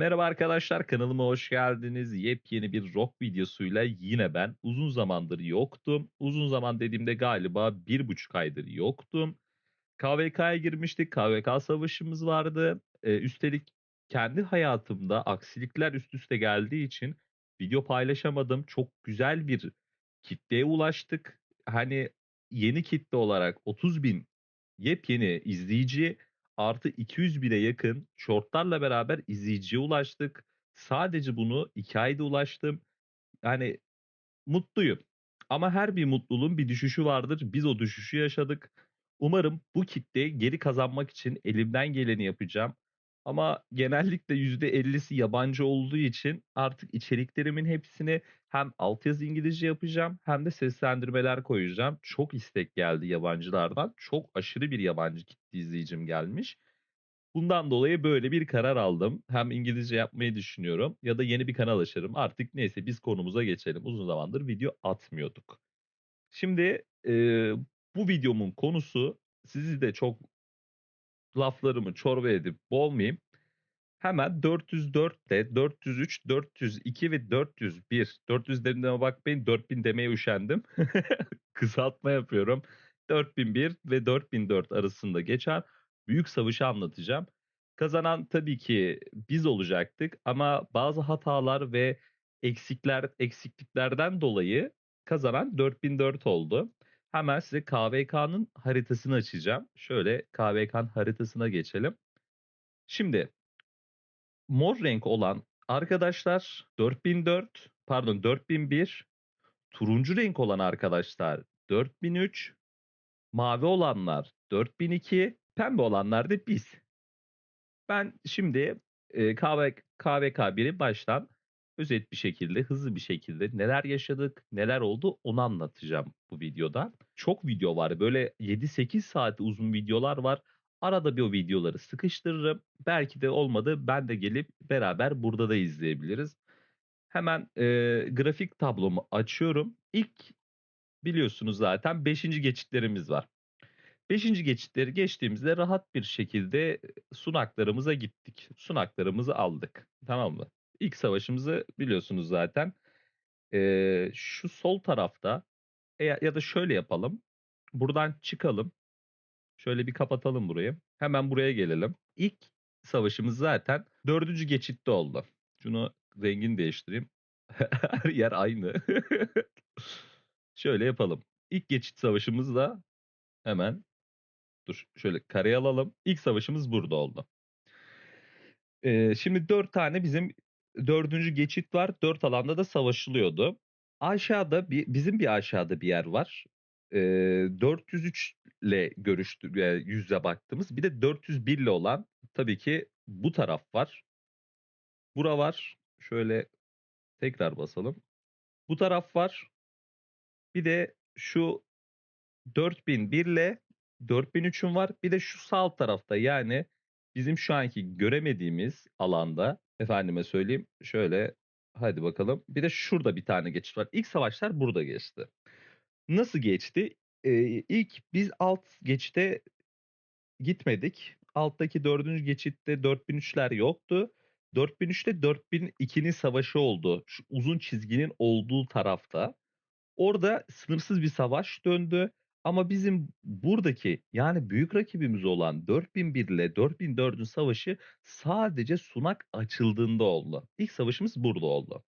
Merhaba arkadaşlar, kanalıma hoş geldiniz. Yepyeni bir rock videosuyla yine ben. Uzun zamandır yoktum. Uzun zaman dediğimde galiba 1,5 aydır yoktum. KVK'ya girmiştik. KVK savaşımız vardı. Üstelik kendi hayatımda aksilikler üst üste geldiği için video paylaşamadım. Çok güzel bir kitleye ulaştık. Hani yeni kitle olarak 30 bin yepyeni izleyici artı 200 bine yakın shortlarla beraber izleyiciye ulaştık. Sadece bunu 2 ayda ulaştım. Yani mutluyum. Ama her bir mutluluğun bir düşüşü vardır. Biz o düşüşü yaşadık. Umarım bu kitleyi geri kazanmak için elimden geleni yapacağım. Ama genellikle %50'si yabancı olduğu için artık içeriklerimin hepsini hem altyazı İngilizce yapacağım hem de seslendirmeler koyacağım. Çok istek geldi yabancılardan. Çok aşırı bir yabancı kitle izleyicim gelmiş. Bundan dolayı böyle bir karar aldım. Hem İngilizce yapmayı düşünüyorum ya da yeni bir kanal açarım. Artık neyse biz konumuza geçelim. Uzun zamandır video atmıyorduk. Şimdi bu videomun konusu sizi de çok laflarımı çorba edip boğmayayım. Hemen 404'te 403, 402 ve 401. 400 dediğime bakmayın 4000 demeye üşendim. Kısaltma yapıyorum. 4001 ve 4004 arasında geçen büyük savaşı anlatacağım. Kazanan tabii ki biz olacaktık ama bazı hatalar ve eksikliklerden dolayı kazanan 4004 oldu. Hemen size KVK'nın haritasını açacağım. Şöyle KVK'nın haritasına geçelim. Şimdi mor renk olan arkadaşlar 4004, pardon 4001, turuncu renk olan arkadaşlar 4003, mavi olanlar 4002, pembe olanlar da biz. Ben şimdi KVK1'i baştan özet bir şekilde, hızlı bir şekilde neler yaşadık, neler oldu onu anlatacağım bu videoda. Çok video var. Böyle 7-8 saat uzun videolar var. Arada bir o videoları sıkıştırırım. Belki de olmadı ben de gelip beraber burada da izleyebiliriz. Hemen grafik tablomu açıyorum. İlk biliyorsunuz zaten 5. geçitlerimiz var. 5. geçitleri geçtiğimizde rahat bir şekilde sunaklarımıza gittik. Sunaklarımızı aldık. Tamam mı? İlk savaşımızı biliyorsunuz zaten. Şu sol tarafta ya da şöyle yapalım. Buradan çıkalım. Şöyle bir kapatalım burayı. Hemen buraya gelelim. İlk savaşımız zaten 4. geçitte oldu. Şunu rengini değiştireyim. Her yer aynı. Şöyle yapalım. İlk geçit savaşımız da hemen dur şöyle kareye alalım. İlk savaşımız burada oldu. Şimdi 4 tane bizim dördüncü geçit var. 4 alanda da savaşılıyordu. Aşağıda bizim bir aşağıda bir yer var. 403 ile görüştü yüze baktığımız. Bir de 401 ile olan tabii ki bu taraf var. Bura var. Şöyle tekrar basalım. Bu taraf var. Bir de şu 4001 ile 4003'ün var. Bir de şu sağ alt tarafta yani bizim şu anki göremediğimiz alanda efendime söyleyeyim şöyle hadi bakalım. Bir de şurada bir tane geçiş var. İlk savaşlar burada geçti. Nasıl geçti? İlk biz alt geçite gitmedik. Alttaki dördüncü geçitte 4003'ler yoktu. 4003'te 4002'nin savaşı oldu. Şu uzun çizginin olduğu tarafta. Orada sınırsız bir savaş döndü ama bizim buradaki yani büyük rakibimiz olan 4001 ile 4004'ün savaşı sadece sunak açıldığında oldu. İlk savaşımız burada oldu.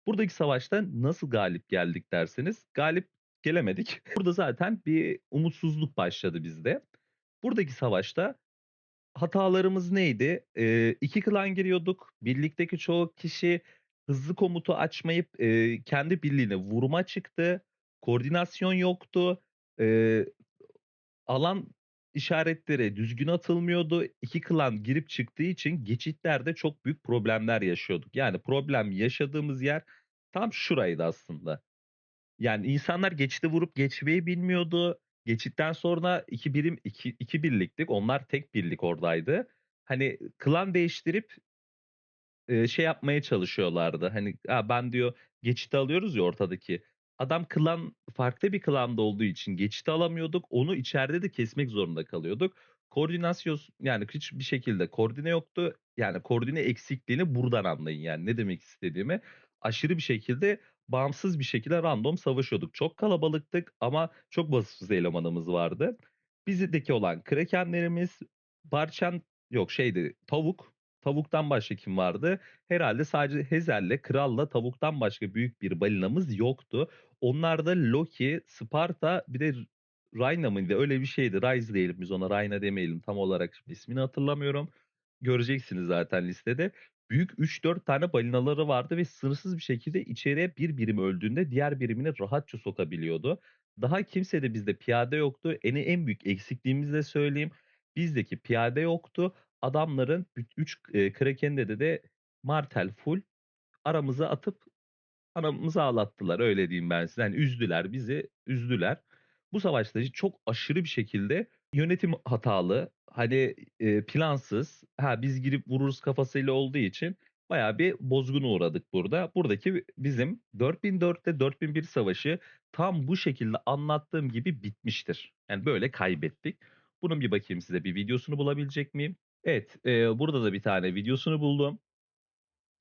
Buradaki savaşta nasıl galip geldik derseniz galip gelemedik. Burada zaten bir umutsuzluk başladı bizde. Buradaki savaşta hatalarımız neydi? 2 klan giriyorduk. Birlikteki çoğu kişi hızlı komutu açmayıp, kendi birliğine vurma çıktı. Koordinasyon yoktu. Eee, alan işaretleri düzgün atılmıyordu. 2 klan girip çıktığı için geçitlerde çok büyük problemler yaşıyorduk. Yani problem yaşadığımız yer tam şuraydı aslında. Yani insanlar geçidi vurup geçmeyi bilmiyordu. Geçitten sonra 2 birim 2 birliktik. Onlar tek birlik oradaydı. Hani klan değiştirip, şey yapmaya çalışıyorlardı. Hani, ben diyor geçiti alıyoruz ya ortadaki. Adam farklı bir klanda olduğu için geçiti alamıyorduk. Onu içeride de kesmek zorunda kalıyorduk. Koordinasyon yani hiçbir şekilde koordine yoktu. Yani koordine eksikliğini buradan anlayın yani ne demek istediğimi. Aşırı bir şekilde bağımsız bir şekilde random savaşıyorduk. Çok kalabalıktık ama çok vasıfsız elemanımız vardı. Bizdeki olan krakenlerimiz, Barçen yok şeydi tavuk. Tavuktan başka kim vardı? Herhalde sadece Hezel'le Kral'la tavuktan başka büyük bir balinamız yoktu. Onlar da Loki, Sparta bir de Rayna mıydı? Öyle bir şeydi. Rise diyelim biz ona. Rayna demeyelim. Tam olarak şimdi ismini hatırlamıyorum. Göreceksiniz zaten listede. Büyük 3-4 tane balinaları vardı ve sınırsız bir şekilde içeriye bir birim öldüğünde diğer birimini rahatça sokabiliyordu. Daha kimse de bizde piyade yoktu. En büyük eksikliğimizi de söyleyeyim. Bizdeki piyade yoktu. Adamların 3 Kraken'de de Martel full aramıza atıp anamızı ağlattılar öyle diyeyim ben size. Yani üzdüler bizi, üzdüler. Bu savaşta çok aşırı bir şekilde yönetim hatalı, hani plansız, ha biz girip vururuz kafasıyla olduğu için bayağı bir bozguna uğradık burada. Buradaki bizim 4004'te 4001 savaşı tam bu şekilde anlattığım gibi bitmiştir. Yani böyle kaybettik. Bunun bir bakayım size bir videosunu bulabilecek miyim? Evet, burada da bir tane videosunu buldum.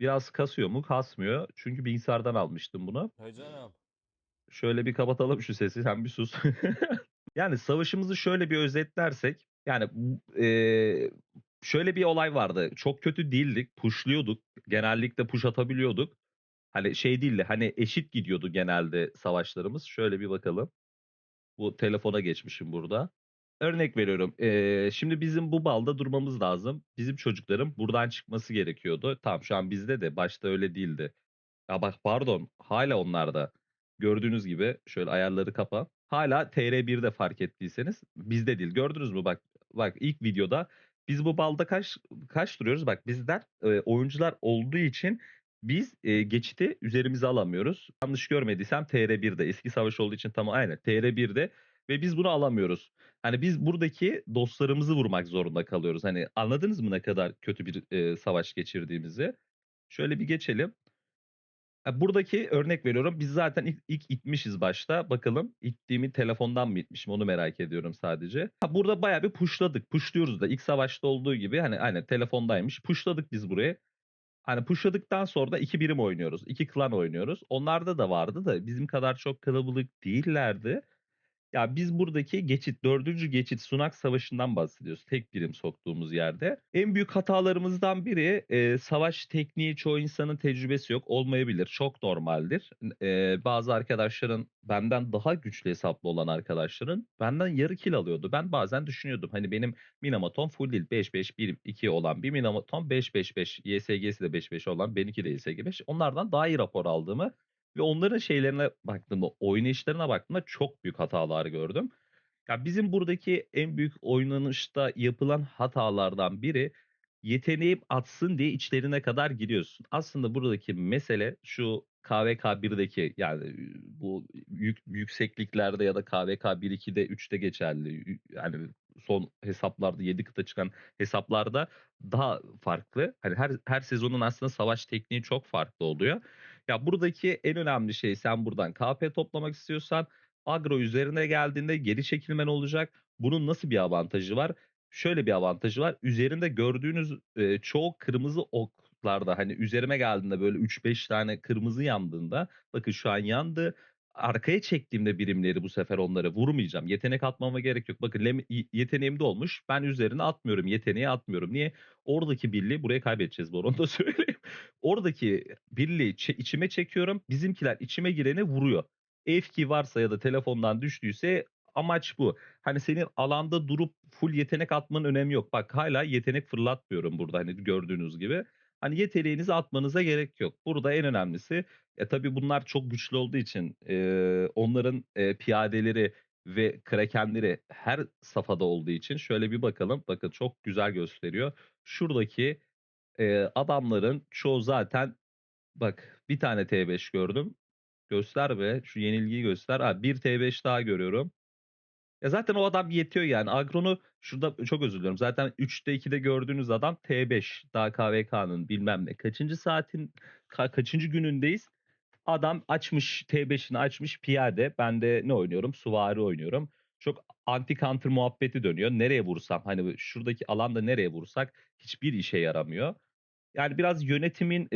Biraz kasıyor mu? Kasmıyor. Çünkü bilgisayardan almıştım bunu. Hey canım. Şöyle bir kapatalım şu sesi. Sen bir sus. Yani savaşımızı şöyle bir özetlersek, yani şöyle bir olay vardı. Çok kötü değildik. Pushluyorduk. Genellikle push atabiliyorduk. Hani şey değildi. Hani eşit gidiyordu genelde savaşlarımız. Şöyle bir bakalım. Bu telefona geçmişim burada. Örnek veriyorum. Şimdi bizim bu balda durmamız lazım. Bizim çocukların buradan çıkması gerekiyordu. Tamam şu an bizde de başta öyle değildi. Ya bak pardon hala onlarda. Gördüğünüz gibi şöyle ayarları kapa. Hala TR1'de fark ettiyseniz bizde değil. Gördünüz mü bak ilk videoda biz bu balda kaç duruyoruz? Bak bizler oyuncular olduğu için biz geçiti üzerimize alamıyoruz. Yanlış görmediysem TR1'de eski savaş olduğu için tamam aynen TR1'de ve biz bunu alamıyoruz. Hani biz buradaki dostlarımızı vurmak zorunda kalıyoruz. Hani anladınız mı ne kadar kötü bir savaş geçirdiğimizi? Şöyle bir geçelim. Buradaki örnek veriyorum. Biz zaten ilk itmişiz başta. Bakalım ittiğimi telefondan mı itmişim onu merak ediyorum sadece. Burada bayağı bir pushladık. Pushluyoruz da ilk savaşta olduğu gibi hani aynen telefondaymış. Pushladık biz buraya. Hani pushladıktan sonra da 2 birim oynuyoruz. 2 klan oynuyoruz. Onlarda da vardı da bizim kadar çok kalabalık değillerdi. Ya biz buradaki geçit, dördüncü geçit Sunak Savaşı'ndan bahsediyoruz. Tek birim soktuğumuz yerde. En büyük hatalarımızdan biri savaş tekniği çoğu insanın tecrübesi yok. Olmayabilir. Çok normaldir. Bazı arkadaşların benden daha güçlü hesaplı olan arkadaşların benden yarı kill alıyordu. Ben bazen düşünüyordum. Hani benim Minamoton full değil. 5-5-1-2 olan bir Minamoton 5-5-5. YSG'si de 5-5 olan benimki de YSG 5. Onlardan daha iyi rapor aldığımı ve onların şeylerine baktığımda, oynayışlarına baktığımda çok büyük hatalar gördüm. Ya bizim buradaki en büyük oynanışta yapılan hatalardan biri yeteneğim atsın diye içlerine kadar giriyorsun. Aslında buradaki mesele şu KVK 1'deki yani bu yüksekliklerde ya da KVK 1-2'de 3'te geçerli. Yani son hesaplarda 7 kıta çıkan hesaplarda daha farklı. Hani her sezonun aslında savaş tekniği çok farklı oluyor. Ya buradaki en önemli şey sen buradan KP toplamak istiyorsan agro üzerine geldiğinde geri çekilmen olacak. Bunun nasıl bir avantajı var? Şöyle bir avantajı var. Üzerinde gördüğünüz çoğu kırmızı oklarda hani üzerime geldiğinde böyle 3-5 tane kırmızı yandığında bakın şu an yandı. Arkaya çektiğimde birimleri bu sefer onlara vurmayacağım. Yetenek atmama gerek yok. Bakın yeteneğimde olmuş. Ben üzerine atmıyorum. Yeteneği atmıyorum. Niye? Oradaki birliği buraya kaybedeceğiz bu arada onu da söyleyeyim. Oradaki birliği içime çekiyorum. Bizimkiler içime gireni vuruyor. F2 varsa ya da telefondan düştüyse amaç bu. Hani senin alanda durup full yetenek atmanın önemi yok. Bak hala yetenek fırlatmıyorum burada hani gördüğünüz gibi. Hani yeteneğinizi atmanıza gerek yok. Burada en önemlisi tabii bunlar çok güçlü olduğu için onların piyadeleri ve krakenleri her safhada olduğu için şöyle bir bakalım. Bakın çok güzel gösteriyor. Şuradaki adamların çoğu zaten bak bir tane T5 gördüm. Göster be. Şu yenilgiyi göster. Ha, bir T5 daha görüyorum. Ya zaten o adam yetiyor yani. Agron'u şurada çok özür diliyorum. Zaten 3'te 2'de gördüğünüz adam T5. Daha KVK'nın bilmem ne. Kaçıncı saatin kaçıncı günündeyiz? Adam açmış T5'ini açmış piyade. Ben de ne oynuyorum? Süvari oynuyorum. Çok anti counter muhabbeti dönüyor. Nereye vursam, hani, şuradaki alanda nereye vursak hiçbir işe yaramıyor. Yani biraz yönetimin,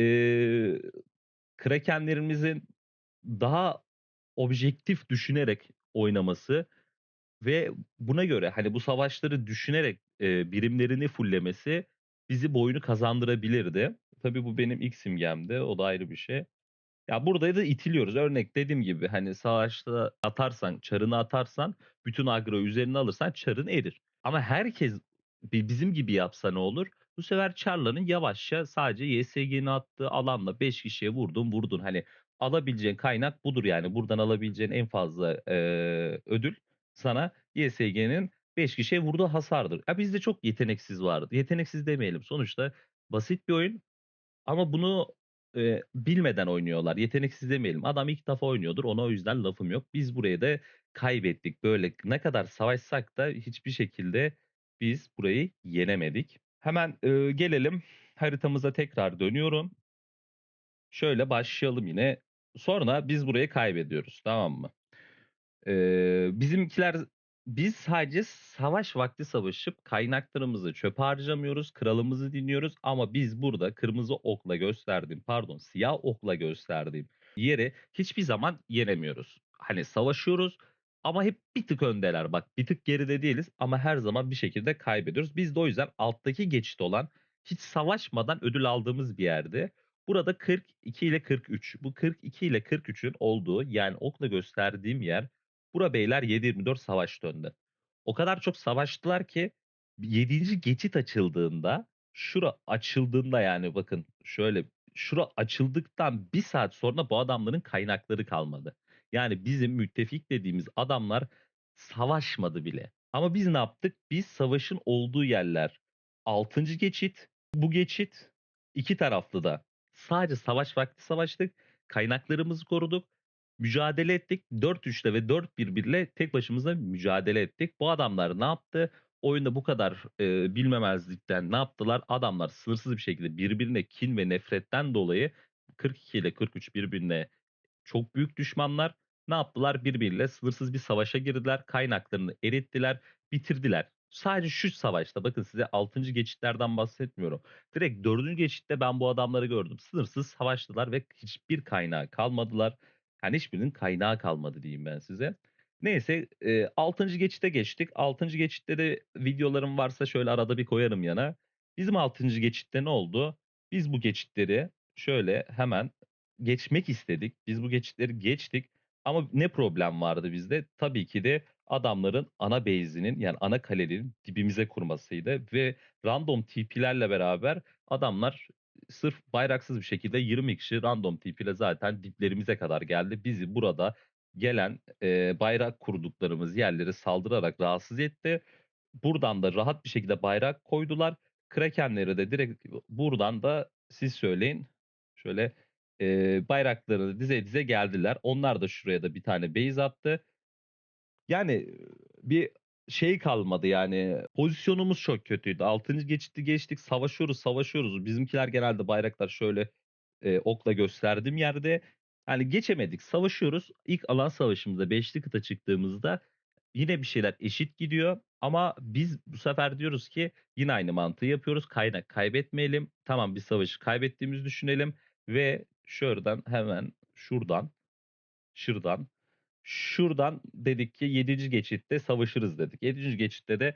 krakenlerimizin daha objektif düşünerek oynaması ve buna göre, hani, bu savaşları düşünerek, birimlerini fullemesi bizi bu oyunu kazandırabilirdi. Tabii bu benim ilk simgemdi. O da ayrı bir şey. Ya, burada da itiliyoruz. Örnek dediğim gibi, hani, savaşta atarsan, çarını atarsan, bütün agroyu üzerine alırsan çarın erir. Ama herkes bizim gibi yapsa ne olur? Bu sefer çarların yavaşça sadece YSG'nin attığı alanla 5 kişiye vurdun, vurdun. Hani, alabileceğin kaynak budur yani. Buradan alabileceğin en fazla, ödül sana YSG'nin 5 kişiye vurduğu hasardır. Bizde çok yeteneksiz vardı. Yeteneksiz demeyelim. Sonuçta basit bir oyun ama bunu, bilmeden oynuyorlar. Yeteneksiz demeyelim. Adam ilk defa oynuyordur. Ona o yüzden lafım yok. Biz burayı da kaybettik. Böyle ne kadar savaşsak da hiçbir şekilde biz burayı yenemedik. Hemen, gelelim haritamıza tekrar dönüyorum. Şöyle başlayalım yine. Sonra biz burayı kaybediyoruz, tamam mı? Bizimkiler biz sadece savaş vakti savaşıp kaynaklarımızı çöpe harcamıyoruz, kralımızı dinliyoruz ama biz burada kırmızı okla gösterdiğim, pardon, siyah okla gösterdiğim yeri hiçbir zaman yenemiyoruz. Hani savaşıyoruz ama hep bir tık öndeler. Bak bir tık geride değiliz ama her zaman bir şekilde kaybediyoruz. Biz de o yüzden alttaki geçit olan hiç savaşmadan ödül aldığımız bir yerde. Burada 42 ile 43. Bu 42 ile 43'ün olduğu yani okla gösterdiğim yer. Bura beyler 7/24 savaş döndü. O kadar çok savaştılar ki 7. geçit açıldığında, şura açıldığında yani bakın şöyle şura açıldıktan bir saat sonra bu adamların kaynakları kalmadı. Yani bizim müttefik dediğimiz adamlar savaşmadı bile. Ama biz ne yaptık? Biz savaşın olduğu yerler 6. geçit, bu geçit iki taraflı da sadece savaş vakti savaştık. Kaynaklarımızı koruduk. Mücadele ettik. 4-3'le ve 4-1-1'le tek başımıza mücadele ettik. Bu adamlar ne yaptı? Oyunda bu kadar, bilmemezlikten ne yaptılar? Adamlar sınırsız bir şekilde birbirine kin ve nefretten dolayı 42 ile 43 birbirine çok büyük düşmanlar. Ne yaptılar? Birbiriyle sınırsız bir savaşa girdiler. Kaynaklarını erittiler, bitirdiler. Sadece şu savaşta bakın size 6. geçitlerden bahsetmiyorum. Direkt 4. geçitte ben bu adamları gördüm. Sınırsız savaştılar ve hiçbir kaynağı kalmadılar. Yani hiçbirinin kaynağı kalmadı diyeyim ben size. Neyse 6. geçite geçtik. 6. geçitte de videolarım varsa şöyle arada bir koyarım yana. Bizim 6. geçitte ne oldu? Biz bu geçitleri şöyle hemen geçmek istedik. Biz bu geçitleri geçtik ama ne problem vardı bizde? Tabii ki de adamların ana base'inin yani ana kalenin dibimize kurmasıydı ve random TP'lerle beraber adamlar sırf bayraksız bir şekilde 20 kişi random TP ile zaten diplerimize kadar geldi. Bizi burada gelen, bayrak kurduklarımız yerleri saldırarak rahatsız etti. Buradan da rahat bir şekilde bayrak koydular. Krakenleri de direkt buradan da siz söyleyin. Şöyle, bayrakları dize dize geldiler. Onlar da şuraya da bir tane base attı. Yani, bir şey kalmadı yani, pozisyonumuz çok kötüydü. 6. geçidi geçtik, savaşıyoruz, savaşıyoruz. Bizimkiler genelde bayraklar şöyle, okla gösterdiğim yerde. Yani geçemedik, savaşıyoruz. İlk alan savaşımızda 5'li kıta çıktığımızda yine bir şeyler eşit gidiyor ama biz bu sefer diyoruz ki yine aynı mantığı yapıyoruz. Kaynak kaybetmeyelim. Tamam, bir savaşı kaybettiğimizi düşünelim ve şuradan hemen şuradan şuradan dedik ki 7. geçitte savaşırız dedik. 7. geçitte de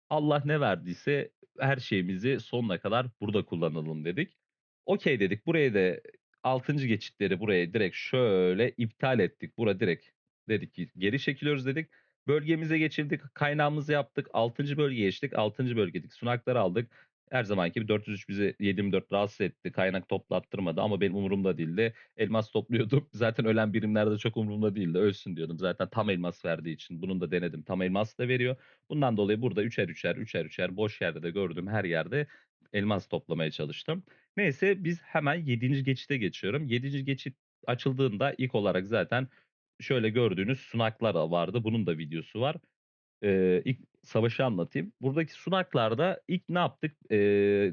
Allah ne verdiyse her şeyimizi sonuna kadar burada kullanalım dedik. Okay dedik. Buraya da 6. geçitleri buraya direkt şöyle iptal ettik. Bura direkt dedik ki geri çekiliyoruz dedik. Bölgemize geçildik. Kaynağımızı yaptık. 6. bölgeye geçtik. 6. bölgedik. Sunakları aldık. Her zamanki gibi 403 bizi 7/24 rahatsız etti. Kaynak toplattırmadı ama benim umurumda değildi. Elmas topluyordum. Zaten ölen birimlerde çok umurumda değildi. Ölsün diyordum. Zaten tam elmas verdiği için. Bunu da denedim. Tam elmas da veriyor. Bundan dolayı burada üçer üçer, üçer üçer boş yerde de gördüğüm her yerde elmas toplamaya çalıştım. Neyse biz hemen 7. geçite geçiyorum. 7. geçit açıldığında ilk olarak zaten şöyle gördüğünüz sunaklar vardı. Bunun da videosu var. İlk savaşı anlatayım. Buradaki sunaklarda ilk ne yaptık?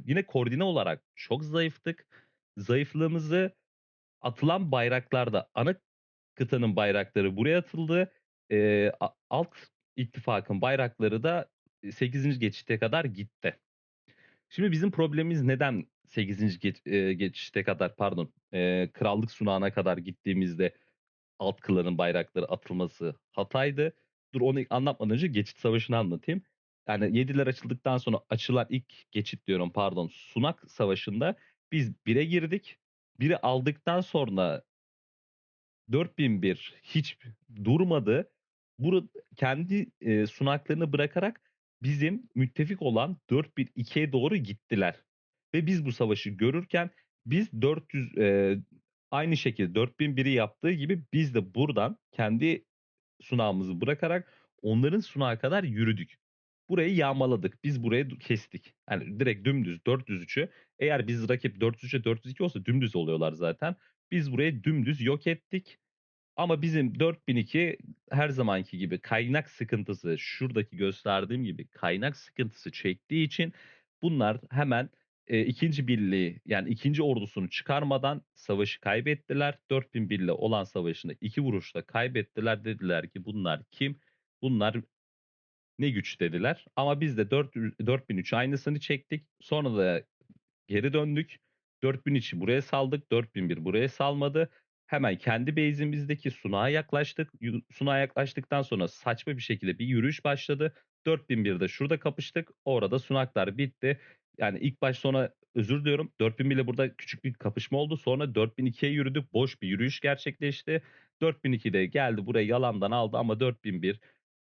Yine koordine olarak çok zayıftık. Zayıflığımızı atılan bayraklarda ana kıtanın bayrakları buraya atıldı. alt ittifakın bayrakları da 8. geçite kadar gitti. Şimdi bizim problemimiz neden 8. geçişte kadar, pardon, krallık sunağına kadar gittiğimizde alt klanın bayrakları atılması hataydı. Dur, onu anlatmadan önce geçit savaşını anlatayım. Yani Yediler açıldıktan sonra açılan ilk geçit diyorum, pardon, Sunak Savaşı'nda biz 1'e girdik. 1'i aldıktan sonra 4001 hiç durmadı. Burada kendi sunaklarını bırakarak bizim müttefik olan 4002'ye doğru gittiler. Ve biz bu savaşı görürken biz 400 aynı şekilde 4001'i yaptığı gibi biz de buradan kendi sunağımızı bırakarak onların sunağı kadar yürüdük. Burayı yağmaladık. Biz burayı kestik. Yani direkt dümdüz 403'ü, eğer biz rakip 403'e 402 olsa dümdüz oluyorlar zaten. Biz burayı dümdüz yok ettik. Ama bizim 4002 her zamanki gibi kaynak sıkıntısı, şuradaki gösterdiğim gibi kaynak sıkıntısı çektiği için bunlar hemen ikinci birliği, yani ikinci ordusunu çıkarmadan savaşı kaybettiler. 4001 olan savaşını 2 vuruşla kaybettiler. Dediler ki bunlar kim? Bunlar ne güç dediler. Ama biz de 4003 aynısını çektik. Sonra da geri döndük. 4003'ü buraya saldık. 4001 buraya salmadı. Hemen kendi base'imizdeki sunağa yaklaştık. Sunağa yaklaştıktan sonra saçma bir şekilde bir yürüyüş başladı. 4001'de şurada kapıştık. Orada sunaklar bitti. Yani ilk baş, sonra özür diliyorum, 4001 ile burada küçük bir kapışma oldu. Sonra 4002'ye yürüdük. Boş bir yürüyüş gerçekleşti. 4002'de geldi buraya yalandan aldı ama 4001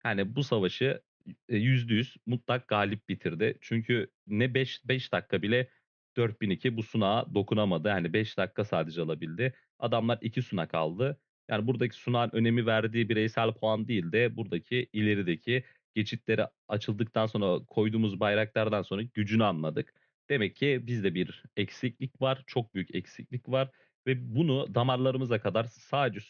hani bu savaşı %100 mutlak galip bitirdi. Çünkü ne 5 dakika bile 4002 bu sunağa dokunamadı. Yani 5 dakika sadece alabildi. Adamlar 2 sunak aldı. Yani buradaki sunağın önemi verdiği bireysel puan değil de buradaki ilerideki geçitleri açıldıktan sonra koyduğumuz bayraklardan sonra gücünü anladık. Demek ki bizde bir eksiklik var. Çok büyük eksiklik var. Ve bunu damarlarımıza kadar sadece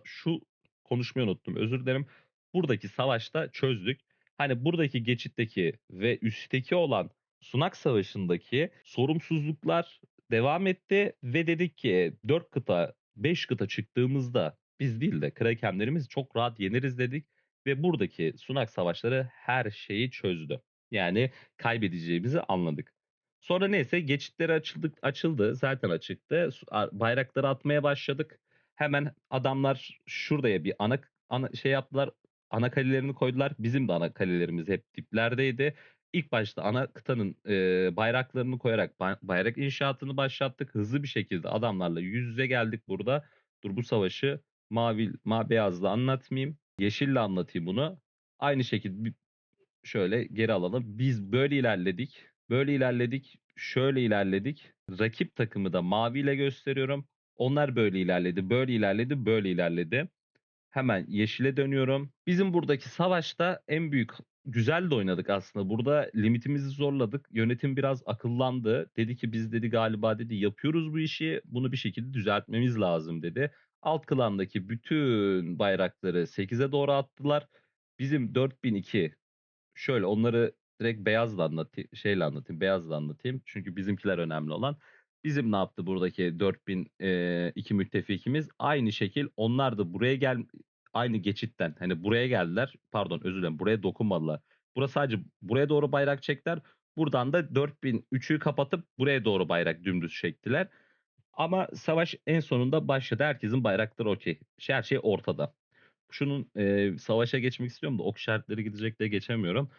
şu konuşmayı unuttum. Özür dilerim. Buradaki savaşta çözdük. Hani buradaki geçitteki ve üstteki olan Sunak Savaşı'ndaki sorumsuzluklar devam etti ve dedik ki 4 kıta, 5 kıta çıktığımızda biz değil de Krakenlerimiz çok rahat yeneriz dedik ve buradaki Sunak Savaşları her şeyi çözdü. Yani kaybedeceğimizi anladık. Sonra neyse geçitleri açıldı. Zaten açıktı. Bayrakları atmaya başladık. Hemen adamlar şuraya bir ana şey yaptılar. Ana kalelerini koydular. Bizim de ana kalelerimiz hep diplerdeydi. İlk başta ana kıtanın bayraklarını koyarak bayrak inşaatını başlattık. Hızlı bir şekilde adamlarla yüz yüze geldik burada. Dur, bu savaşı beyazla anlatmayayım. Yeşille anlatayım bunu. Aynı şekilde şöyle geri alalım. Biz böyle ilerledik. Böyle ilerledik. Şöyle ilerledik. Rakip takımı da maviyle gösteriyorum. Onlar böyle ilerledi, böyle ilerledi, böyle ilerledi. Hemen yeşile dönüyorum. Bizim buradaki savaşta en büyük, güzel de oynadık aslında. Burada limitimizi zorladık. Yönetim biraz akıllandı. Dedi ki biz, dedi, galiba, dedi, yapıyoruz bu işi. Bunu bir şekilde düzeltmemiz lazım, dedi. Alt klandaki bütün bayrakları 8'e doğru attılar. Bizim 4002, şöyle onları direkt beyazla anlatayım, şeyle anlatayım, beyazla anlatayım. Çünkü bizimkiler önemli olan. Bizim ne yaptı buradaki 4000 iki müttefikimiz? Aynı şekil onlar da aynı geçitten hani buraya geldiler. Pardon, özür dilerim. Buraya dokunmadılar. Burası sadece buraya doğru bayrak çektiler. Buradan da 4003'ü kapatıp buraya doğru bayrak dümdüz çektiler. Ama savaş en sonunda başladı. Herkesin bayrakları okey. Her şey ortada. Şunun savaşa geçmek istiyorum da ok işaretleri gidecek de geçemiyorum.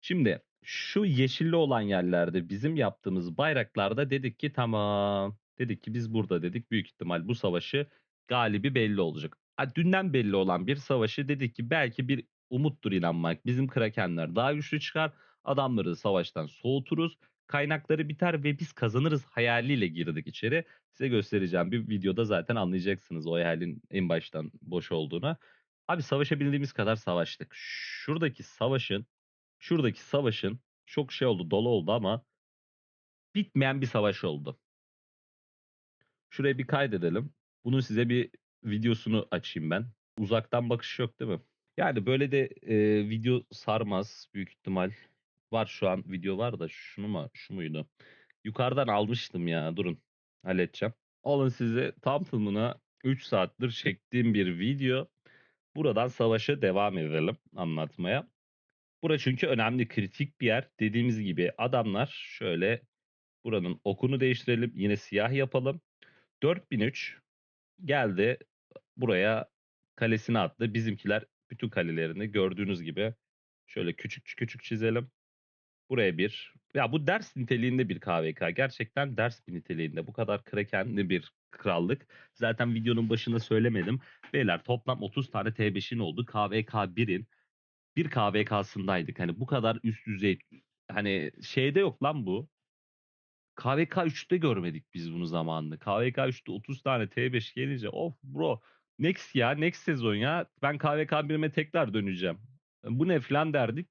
Şimdi şu yeşilli olan yerlerde bizim yaptığımız bayraklarda dedik ki tamam. Dedik ki biz burada, dedik, büyük ihtimal bu savaşı galibi belli olacak. Dünden belli olan bir savaşı dedik ki belki bir umuttur inanmak. Bizim krakenler daha güçlü çıkar. Adamları savaştan soğuturuz. Kaynakları biter ve biz kazanırız hayaliyle girdik içeri. Size göstereceğim bir videoda zaten anlayacaksınız o hayalin en baştan boş olduğunu. Abi savaşabildiğimiz kadar savaştık. Şuradaki savaşın çok şey oldu, dolu oldu ama bitmeyen bir savaş oldu. Şuraya bir kaydedelim. Bunun size bir videosunu açayım ben. Uzaktan bakış yok değil mi? Yani böyle de video sarmaz büyük ihtimal. Var, şu an video var da şunu mu, şu muydu? Yukarıdan almıştım ya, durun halledeceğim. Alın size tam tamına 3 saattir çektiğim bir video. Buradan savaşa devam edelim anlatmaya. Bura çünkü önemli, kritik bir yer. Dediğimiz gibi adamlar şöyle buranın okunu değiştirelim. Yine siyah yapalım. 4003 geldi buraya kalesini attı. Bizimkiler bütün kalelerini gördüğünüz gibi şöyle küçük küçük çizelim. Buraya bir. Ya bu ders niteliğinde bir KVK. Gerçekten ders bir niteliğinde. Bu kadar krakenli bir krallık. Zaten videonun başında söylemedim. Beyler toplam 30 tane T5'in oldu. KVK 1'in bir KVK'sındaydık. Hani bu kadar üst düzey, hani şeyde yok lan bu. KVK 3'te görmedik biz bunu zamanında. KVK 3'te 30 tane T5 gelince of bro, next ya, next sezon ya, ben KVK 1'ime tekrar döneceğim. Bu ne falan derdik.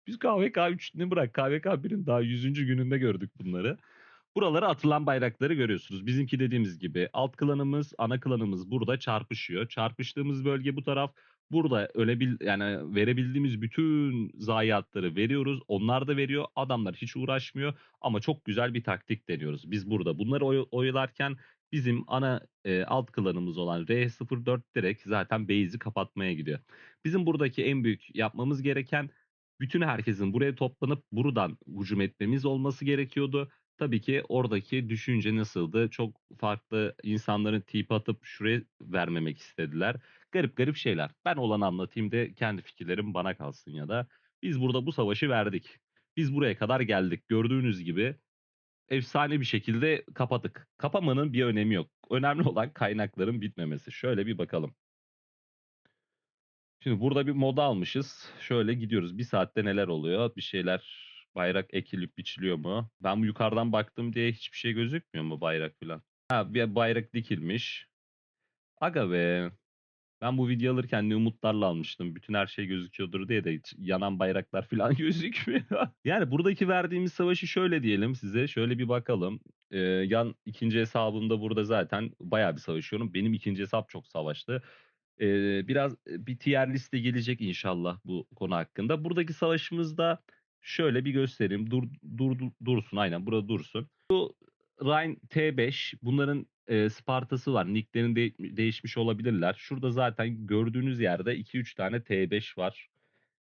Biz KVK 3'ünü bırak, KVK 1'in daha 100. gününde gördük bunları. Buralara atılan bayrakları görüyorsunuz. Bizimki dediğimiz gibi alt klanımız, ana klanımız burada çarpışıyor. Çarpıştığımız bölge bu taraf. Burada yani verebildiğimiz bütün zayiatları veriyoruz. Onlar da veriyor. Adamlar hiç uğraşmıyor. Ama çok güzel bir taktik deniyoruz. Biz burada bunları oyalarken bizim ana alt klanımız olan R04 direkt zaten base'i kapatmaya gidiyor. Bizim buradaki en büyük yapmamız gereken bütün herkesin buraya toplanıp buradan hücum etmemiz olması gerekiyordu. Tabii ki oradaki düşünce nasıldı? Çok farklı insanların tip atıp şuraya vermemek istediler. Garip garip şeyler. Ben olanı anlatayım da kendi fikirlerim bana kalsın ya da. Biz burada bu savaşı verdik. Biz buraya kadar geldik. Gördüğünüz gibi efsane bir şekilde kapadık. Kapamanın bir önemi yok. Önemli olan kaynakların bitmemesi. Şöyle bir bakalım. Şimdi burada bir moda almışız. Şöyle gidiyoruz. Bir saatte neler oluyor? Bir şeyler, bayrak ekilip biçiliyor mu? Ben bu yukarıdan baktım diye hiçbir şey gözükmüyor mu, bayrak falan? Ha, bir bayrak dikilmiş. Aga be. Ben bu video alırken ne umutlarla almıştım. Bütün her şey gözüküyordur diye de hiç yanan bayraklar falan gözükmüyor. Yani buradaki verdiğimiz savaşı şöyle diyelim size. Şöyle bir bakalım. Yan ikinci hesabımda burada zaten bayağı bir savaşıyorum. Benim ikinci hesap çok savaştı. Biraz bir tier liste gelecek inşallah bu konu hakkında. Buradaki savaşımızda şöyle bir göstereyim. Dursun, aynen burada dursun. Rhine T5, bunların Sparta'sı var. Nicklerin değişmiş olabilirler. Şurada zaten gördüğünüz yerde 2-3 tane T5 var.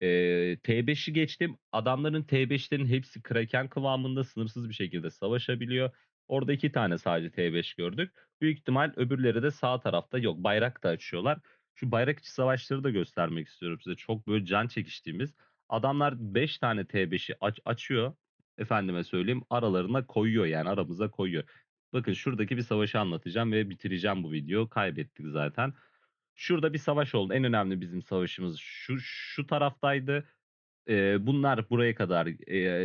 T5'i geçtim. Adamların T5'lerin hepsi Kraken kıvamında sınırsız bir şekilde savaşabiliyor. Orada 2 tane sadece T5 gördük. Büyük ihtimal öbürleri de sağ tarafta yok. Bayrak da açıyorlar. Şu bayrak içi savaşları da göstermek istiyorum size. Çok böyle can çekiştiğimiz. Adamlar 5 tane T5'i açıyor. Efendime söyleyeyim, aralarına koyuyor, yani aramıza koyuyor. Bakın şuradaki bir savaşı anlatacağım ve bitireceğim bu video. Kaybettik zaten. Şurada bir savaş oldu. En önemli bizim savaşımız şu taraftaydı. Bunlar buraya kadar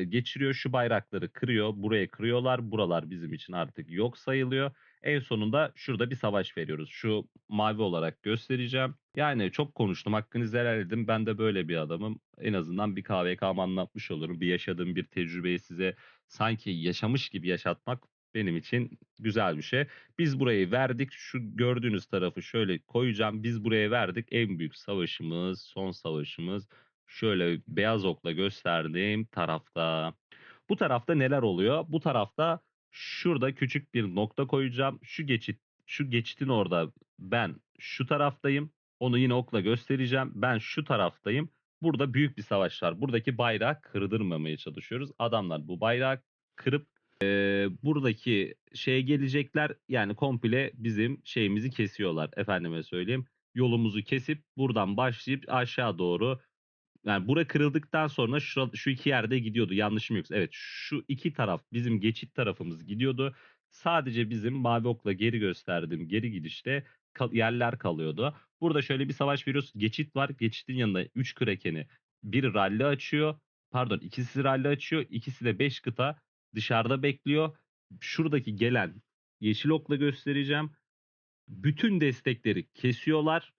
geçiriyor. Şu bayrakları kırıyor. Buraya kırıyorlar. Buralar bizim için artık yok sayılıyor. En sonunda şurada bir savaş veriyoruz. Şu mavi olarak göstereceğim. Yani çok konuştum. Hakkınızı helal edin. Ben de böyle bir adamım. En azından bir KVK'mı anlatmış olurum. Bir yaşadığım bir tecrübeyi size sanki yaşamış gibi yaşatmak benim için güzel bir şey. Biz burayı verdik. Şu gördüğünüz tarafı şöyle koyacağım. Biz buraya verdik. En büyük savaşımız, son savaşımız şöyle beyaz okla gösterdiğim tarafta. Bu tarafta neler oluyor? Bu tarafta şurada küçük bir nokta koyacağım. Şu geçitin orada ben şu taraftayım. Onu yine okla göstereceğim. Ben şu taraftayım. Burada büyük bir savaş var. Buradaki bayrağı kırdırmamaya çalışıyoruz. Adamlar bu bayrağı kırıp buradaki şeye gelecekler. Yani komple bizim şeyimizi kesiyorlar. Efendime söyleyeyim. Yolumuzu kesip buradan başlayıp aşağı doğru, yani bura kırıldıktan sonra şu iki yerde gidiyordu. Yanlışım yoksa. Evet, şu iki taraf bizim geçit tarafımız gidiyordu. Sadece bizim mavi okla geri gösterdiğim geri gidişte yerler kalıyordu. Burada şöyle bir savaş veriyoruz. Geçit var. Geçitin yanında 3 krakeni. Biri ralli açıyor. Pardon, ikisi ralli açıyor. İkisi de 5 kıta dışarıda bekliyor. Şuradaki gelen yeşil okla göstereceğim. Bütün destekleri kesiyorlar.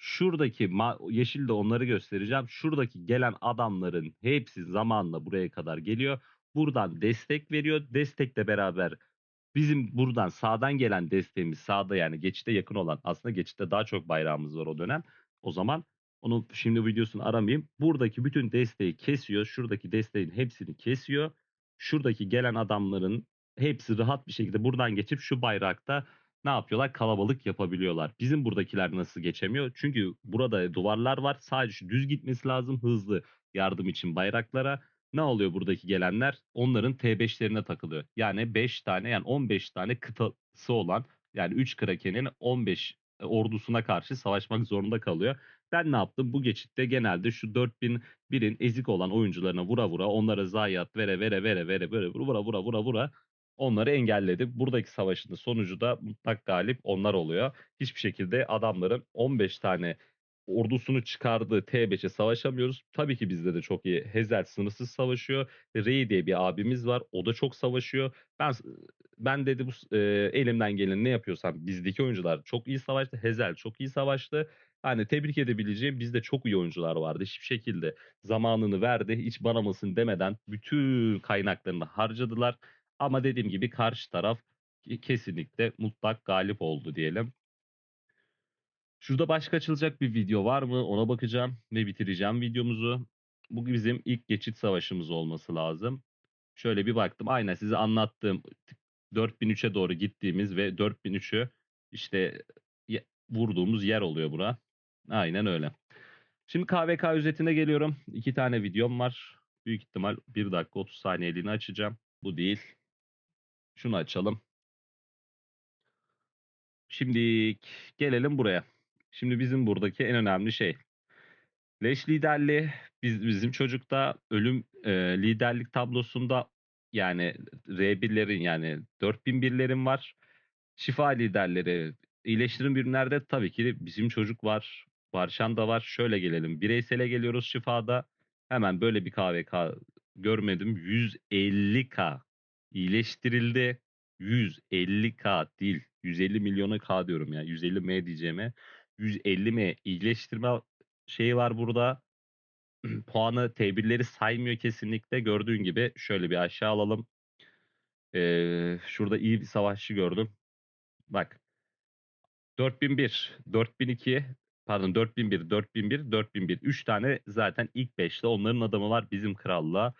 Şuradaki yeşil de onları göstereceğim. Şuradaki gelen adamların hepsi zamanla buraya kadar geliyor. Buradan destek veriyor. Destekle beraber bizim buradan sağdan gelen desteğimiz, sağda yani geçite yakın olan, aslında geçitte daha çok bayrağımız var o dönem. O zaman onu şimdi videosunu aramayayım. Buradaki bütün desteği kesiyor. Şuradaki desteğin hepsini kesiyor. Şuradaki gelen adamların hepsi rahat bir şekilde buradan geçip şu bayrakta ne yapıyorlar? Kalabalık yapabiliyorlar. Bizim buradakiler nasıl geçemiyor? Çünkü burada duvarlar var. Sadece düz gitmesi lazım hızlı yardım için bayraklara. Ne oluyor buradaki gelenler? Onların T5'lerine takılıyor. Yani 5 tane yani 15 tane kıtası olan yani 3 Kraken'in 15 ordusuna karşı savaşmak zorunda kalıyor. Ben ne yaptım? Bu geçitte genelde şu 4001'in ezik olan oyuncularına vura vura onlara zayiat vere böyle vura vura vura vura onları engelledi. Buradaki savaşın da sonucu da mutlak galip onlar oluyor. Hiçbir şekilde adamların 15 tane ordusunu çıkardığı T5'e savaşamıyoruz. Tabii ki bizde de çok iyi. Hezer sınırsız savaşıyor. Rey diye bir abimiz var. O da çok savaşıyor. Ben dedi elimden gelen ne yapıyorsam bizdeki oyuncular çok iyi savaştı. Hezel çok iyi savaştı. Hani tebrik edebileceğim bizde çok iyi oyuncular vardı. Hiçbir şekilde zamanını verdi. Hiç bana mısın demeden bütün kaynaklarını harcadılar. Ama dediğim gibi karşı taraf kesinlikle mutlak galip oldu diyelim. Şurada başka açılacak bir video var mı? Ona bakacağım ve bitireceğim videomuzu. Bu bizim ilk geçit savaşımız olması lazım. Şöyle bir baktım. Aynen size anlattığım 4003'e doğru gittiğimiz ve 4003'ü işte vurduğumuz yer oluyor bura. Aynen öyle. Şimdi KVK özetine geliyorum. 2 tane videom var. Büyük ihtimal 1 dakika 30 saniyeliğini açacağım. Bu değil. Şunu açalım. Şimdi gelelim buraya. Şimdi bizim buradaki en önemli şey. Leş liderliği bizim çocukta ölüm liderlik tablosunda yani R1'lerin yani 4001'lerin var. Şifa liderleri, iyileştirim birimlerde tabii ki bizim çocuk var. Barşan da var. Şöyle gelelim. Bireysele geliyoruz şifada. Hemen böyle bir KVK görmedim. 150K iyileştirildi. 150K değil. 150 milyona K diyorum ya. 150 M diyeceğime. 150 M iyileştirme şeyi var burada. Puanı T1'leri saymıyor kesinlikle. Gördüğün gibi şöyle bir aşağı alalım. Şurada iyi bir savaşçı gördüm. Bak 4001, 4002, pardon 4001, 4001, 4001. 3 tane zaten ilk 5'te onların adamı var. Bizim kralla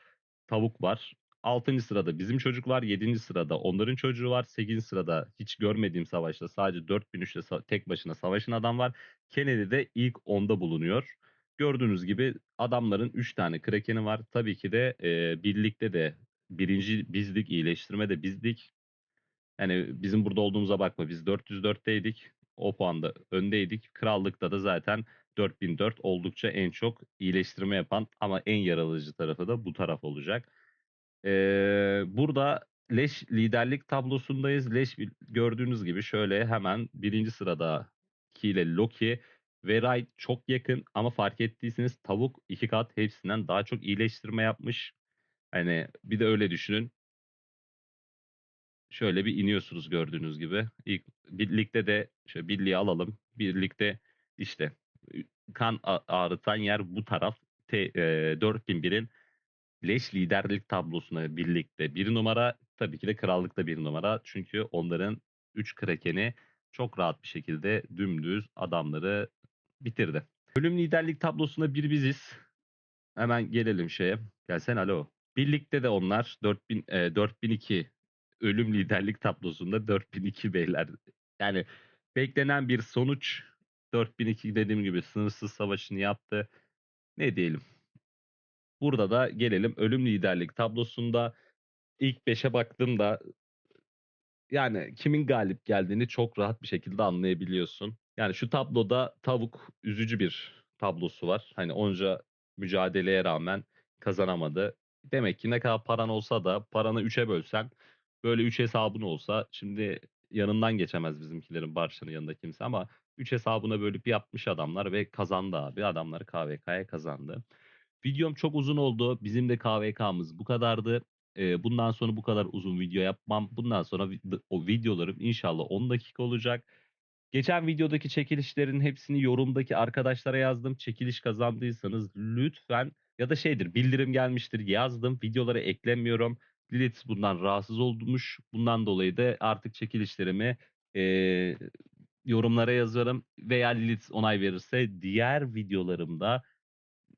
tavuk var. 6. sırada bizim çocuk var. 7. sırada onların çocuğu var. 8. sırada hiç görmediğim savaşta sadece 4003'te tek başına savaşın adam var. Kennedy de ilk 10'da bulunuyor. Gördüğünüz gibi adamların 3 tane krakeni var. Tabii ki de birlikte de birinci bizdik, iyileştirme de bizdik. Yani bizim burada olduğumuza bakma. Biz 404'teydik. O puanda öndeydik. Krallıkta da zaten 4004 oldukça en çok iyileştirme yapan ama en yaralıcı tarafı da bu taraf olacak. Burada leş liderlik tablosundayız. Leş gördüğünüz gibi şöyle hemen birinci sırada ile Loki ve Ray çok yakın ama fark ettiyseniz tavuk 2 kat hepsinden daha çok iyileştirme yapmış. Hani bir de öyle düşünün. Şöyle bir iniyorsunuz gördüğünüz gibi. İlk birlikte de şöyle birliği alalım. Birlikte işte kan ağrıtan yer bu taraf. 4001'in leş liderlik tablosuna birlikte bir numara. Tabii ki de krallıkta bir numara. Çünkü onların 3 krakeni çok rahat bir şekilde dümdüz adamları bitirdi. Bölüm liderlik tablosunda bir biziz. Hemen gelelim şeye. Gelsen alo. Birlikte de onlar 4002 ölüm liderlik tablosunda 4002 beyler. Yani beklenen bir sonuç 4002 dediğim gibi sınırsız savaşını yaptı. Ne diyelim? Burada da gelelim ölüm liderlik tablosunda ilk 5'e baktığımda yani kimin galip geldiğini çok rahat bir şekilde anlayabiliyorsun. Yani şu tabloda tavuk üzücü bir tablosu var. Hani onca mücadeleye rağmen kazanamadı. Demek ki ne kadar paran olsa da paranı 3'e bölsen böyle 3 hesabın olsa şimdi yanından geçemez bizimkilerin Barça'nın yanında kimse ama 3 hesabına bölüp yapmış adamlar ve kazandı abi. Adamlar KVK'ya kazandı. Videom çok uzun oldu. Bizim de KVK'mız bu kadardı. Bundan sonra bu kadar uzun video yapmam. Bundan sonra o videolarım inşallah 10 dakika olacak. Geçen videodaki çekilişlerin hepsini yorumdaki arkadaşlara yazdım. Çekiliş kazandıysanız lütfen ya da şeydir bildirim gelmiştir yazdım. Videolara eklemiyorum. Lilith bundan rahatsız olmuş. Bundan dolayı da artık çekilişlerimi e, yorumlara yazarım. Veya Lilith onay verirse diğer videolarımda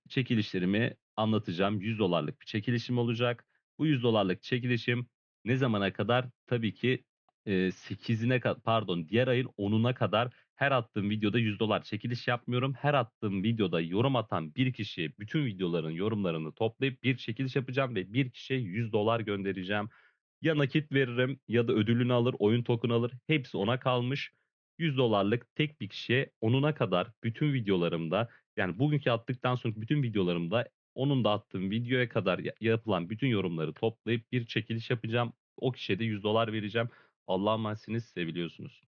çekilişlerimi anlatacağım. 100 dolarlık bir çekilişim olacak. Bu 100 dolarlık çekilişim ne zamana kadar? Tabii ki 8'ine pardon, diğer ayın 10'una kadar her attığım videoda $100 çekiliş yapmıyorum. Her attığım videoda yorum atan bir kişiye bütün videoların yorumlarını toplayıp bir çekiliş yapacağım ve bir kişiye $100 göndereceğim. Ya nakit veririm ya da ödülünü alır, oyun token alır. Hepsi ona kalmış. $100'lık tek bir kişiye 10'una kadar bütün videolarımda, yani bugünkü attıktan sonraki bütün videolarımda onun da attığım videoya kadar yapılan bütün yorumları toplayıp bir çekiliş yapacağım. O kişiye de $100 vereceğim. Allah'a emanetsiniz, seviliyorsunuz.